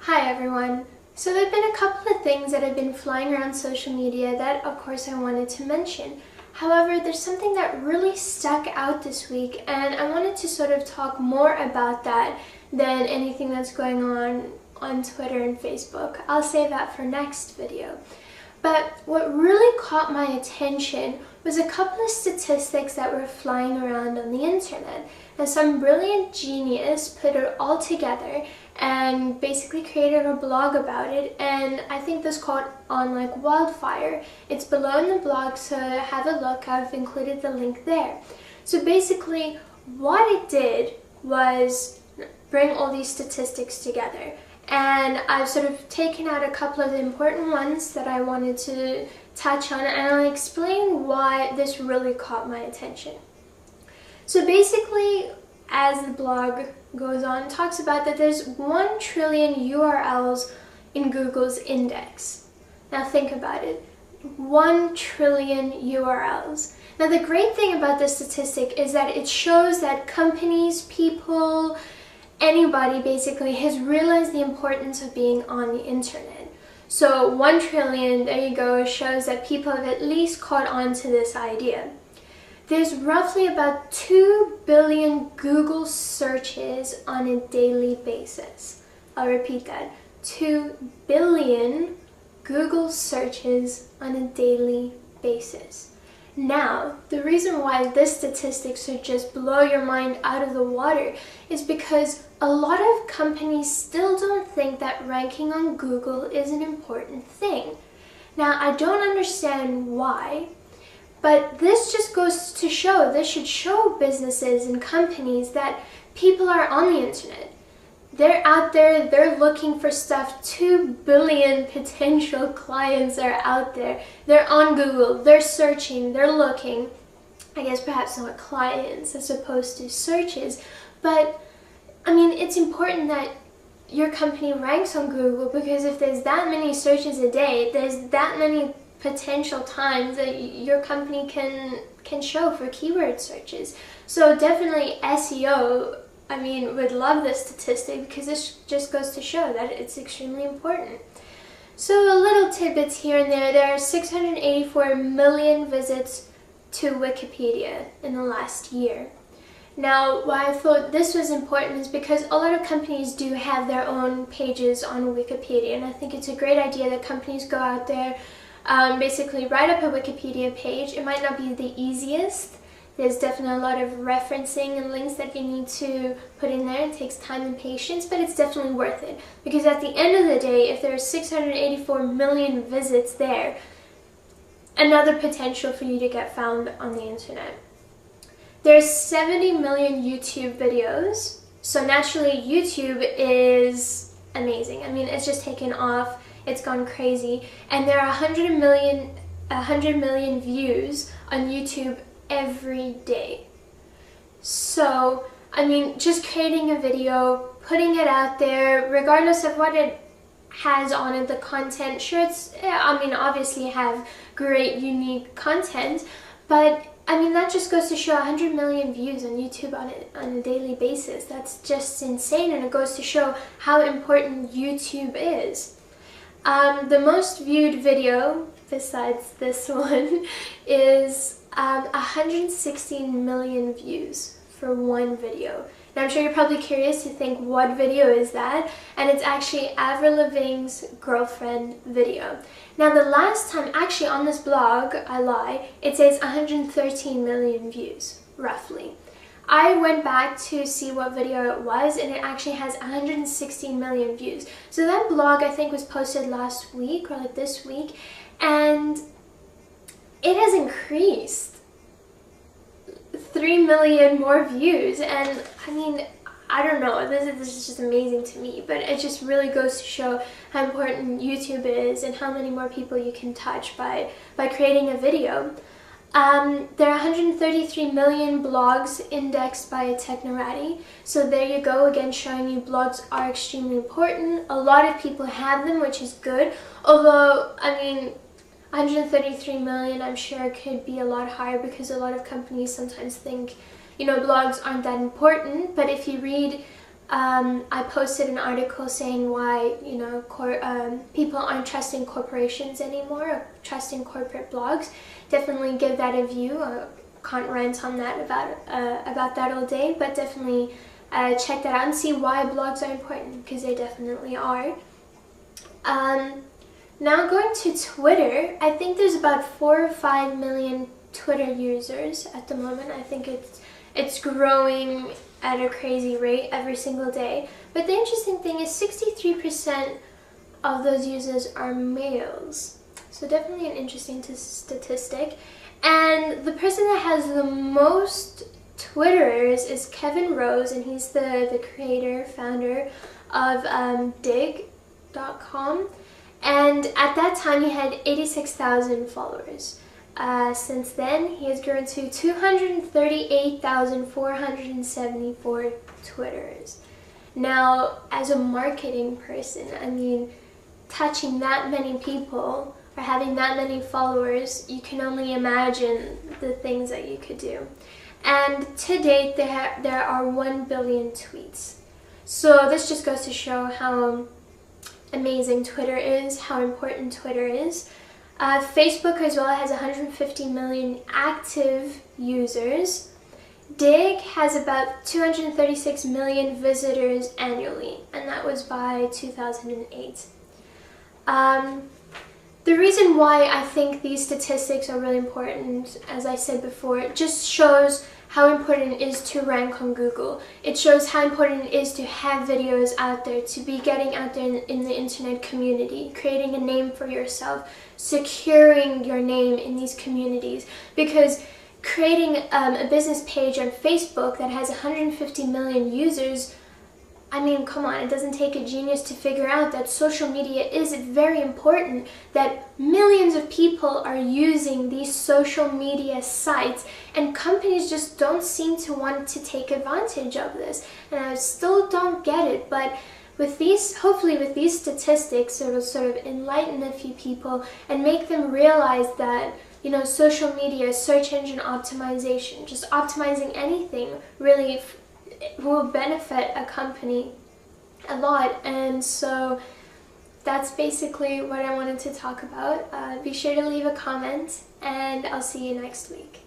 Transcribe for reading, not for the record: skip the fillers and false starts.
Hi everyone! So there have been a couple of things that have been flying around social media that of course I wanted to mention. However, there's something that really stuck out this week and I wanted to sort of talk more about that than anything that's going on Twitter and Facebook. I'll save that for next video. But what really caught my attention was a couple of statistics that were flying around on the internet. And some brilliant genius put it all together and basically created a blog about it, and I think this caught on like wildfire. It's below in the blog, so have a look. I've included the link there. So basically what it did was bring all these statistics together, and I've sort of taken out a couple of the important ones that I wanted to touch on, and I'll explain why this really caught my attention. So basically, as the blog goes on, it talks about that there's 1 trillion URLs in Google's index. Now think about it, 1 trillion URLs. Now the great thing about this statistic is that it shows that companies, people, anybody basically has realized the importance of being on the internet. So 1 trillion, there you go, shows that people have at least caught on to this idea. There's roughly about 2 billion Google searches on a daily basis. I'll repeat that. 2 billion Google searches on a daily basis. Now, the reason why this statistic should just blow your mind out of the water is because a lot of companies still don't think that ranking on Google is an important thing. Now, I don't understand why. But this just goes to show, this should show businesses and companies that people are on the internet. They're out there, they're looking for stuff. 2 billion potential clients are out there. They're on Google, they're searching, they're looking. I guess perhaps not clients as opposed to searches, but I mean, it's important that your company ranks on Google, because if there's that many searches a day, there's that many potential times that your company can show for keyword searches. So definitely SEO, I mean, would love this statistic because this just goes to show that it's extremely important. So a little tidbits here and there. There are 684 million visits to Wikipedia in the last year. Now, why I thought this was important is because a lot of companies do have their own pages on Wikipedia, and I think it's a great idea that companies go out there, basically write up a Wikipedia page. It might not be the easiest. There's definitely a lot of referencing and links that you need to put in there. It takes time and patience, but it's definitely worth it. Because at the end of the day, if there are 684 million visits there, another potential for you to get found on the internet. There's 70 million YouTube videos, so naturally YouTube is amazing. I mean, it's just taken off. It's gone crazy, and there are 100 million views on YouTube every day. So, I mean, just creating a video, putting it out there, regardless of what it has on it, the content, sure, it's, I mean, obviously have great, unique content, but I mean, that just goes to show 100 million views on YouTube on a daily basis. That's just insane, and it goes to show how important YouTube is. The most viewed video, besides this one, is 116 million views for one video. Now I'm sure you're probably curious to think, what video is that? And it's actually Avril Lavigne's Girlfriend video. Now the last time, actually on this blog, I lie, it says 113 million views, roughly. I went back to see what video it was, and it actually has 116 million views. So that blog, I think, was posted last week or like this week, and it has increased 3 million more views. And I mean, I don't know, this is just amazing to me, but it just really goes to show how important YouTube is and how many more people you can touch by creating a video. There are 133 million blogs indexed by Technorati. So there you go, again showing you blogs are extremely important. A lot of people have them, which is good. Although, I mean, 133 million, I'm sure it could be a lot higher because a lot of companies sometimes think, you know, blogs aren't that important. But if you read I posted an article saying why, you know, people aren't trusting corporations anymore, or trusting corporate blogs. Definitely give that a view. Can't rant on that about that all day, but definitely check that out and see why blogs are important, because they definitely are. Now going to Twitter, I think there's about 4 or 5 million Twitter users at the moment. I think it's growing at a crazy rate every single day. But the interesting thing is 63% of those users are males. So definitely an interesting statistic. And the person that has the most Twitterers is Kevin Rose, and he's the creator, founder of Digg.com. And at that time he had 86,000 followers. Since then, he has grown to 238,474 Twitters. Now, as a marketing person, I mean, touching that many people or having that many followers, you can only imagine the things that you could do. And to date, there are 1 billion tweets. So this just goes to show how amazing Twitter is, how important Twitter is. Facebook as well has 150 million active users. Digg has about 236 million visitors annually, and that was by 2008. The reason why I think these statistics are really important, as I said before, it just shows how important it is to rank on Google. It shows how important it is to have videos out there, to be getting out there in the internet community, creating a name for yourself, securing your name in these communities. Because creating a business page on Facebook that has 150 million users, I mean, come on, it doesn't take a genius to figure out that social media is very important, that millions of people are using these social media sites, and companies just don't seem to want to take advantage of this. And I still don't get it, but with these, hopefully with these statistics, it'll sort of enlighten a few people and make them realize that, you know, social media, search engine optimization, just optimizing anything really will benefit a company a lot. And so that's basically what I wanted to talk about. Be sure to leave a comment, and I'll see you next week.